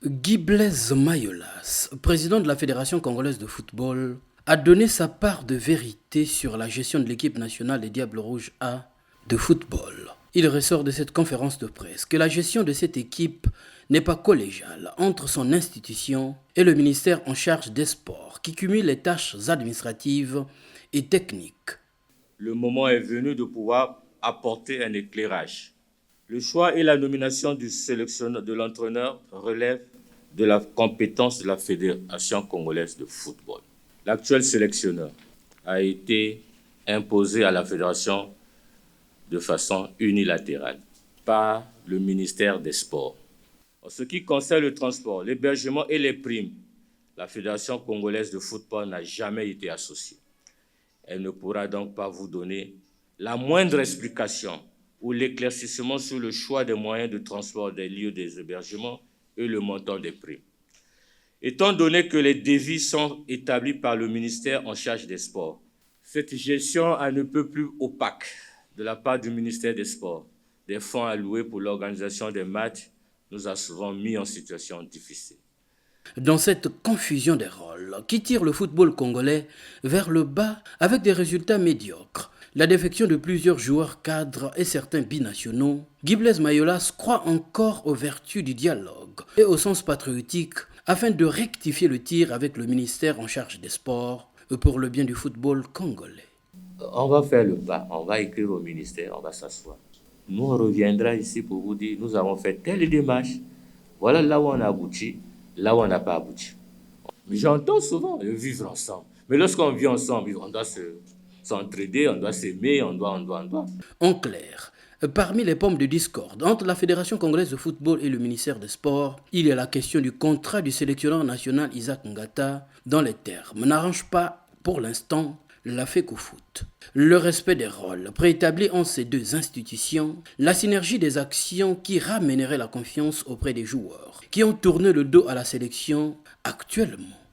Guy Blaise Mayolas, président de la Fédération congolaise de football, a donné sa part de vérité sur la gestion de l'équipe nationale des Diables Rouges A de football. Il ressort de cette conférence de presse que la gestion de cette équipe n'est pas collégiale entre son institution et le ministère en charge des sports, qui cumule les tâches administratives et techniques. Le moment est venu de pouvoir apporter un éclairage. Le choix et la nomination du sélectionneur, de l'entraîneur relèvent de la compétence de la Fédération congolaise de football. L'actuel sélectionneur a été imposé à la Fédération de façon unilatérale par le ministère des Sports. En ce qui concerne le transport, l'hébergement et les primes, la Fédération congolaise de football n'a jamais été associée. Elle ne pourra donc pas vous donner la moindre explication ou l'éclaircissement sur le choix des moyens de transport des lieux des hébergements et le montant des primes. Étant donné que les devis sont établis par le ministère en charge des sports, cette gestion a ne peut plus opaque de la part du ministère des Sports. Des fonds alloués pour l'organisation des matchs nous a souvent mis en situation difficile. Dans cette confusion des rôles qui tire le football congolais vers le bas avec des résultats médiocres, la défection de plusieurs joueurs cadres et certains binationaux, Guy Blaise Mayolas croit encore aux vertus du dialogue et au sens patriotique afin de rectifier le tir avec le ministère en charge des sports pour le bien du football congolais. On va faire le pas, on va écrire au ministère, on va s'asseoir. Nous, on reviendra ici pour vous dire, nous avons fait telle démarche, voilà là où on a abouti, là où on n'a pas abouti. J'entends souvent le vivre ensemble. Mais lorsqu'on vit ensemble, on doit s'entraider, on doit s'aimer, on doit. En clair, parmi les pommes de discorde entre la Fédération congolaise de football et le ministère des Sports, il y a la question du contrat du sélectionneur national Isaac Ngata, dont les termes n'arrangent pas, pour l'instant, la FECOFOOT. Le respect des rôles préétablis entre ces deux institutions, la synergie des actions qui ramènerait la confiance auprès des joueurs, qui ont tourné le dos à la sélection actuellement.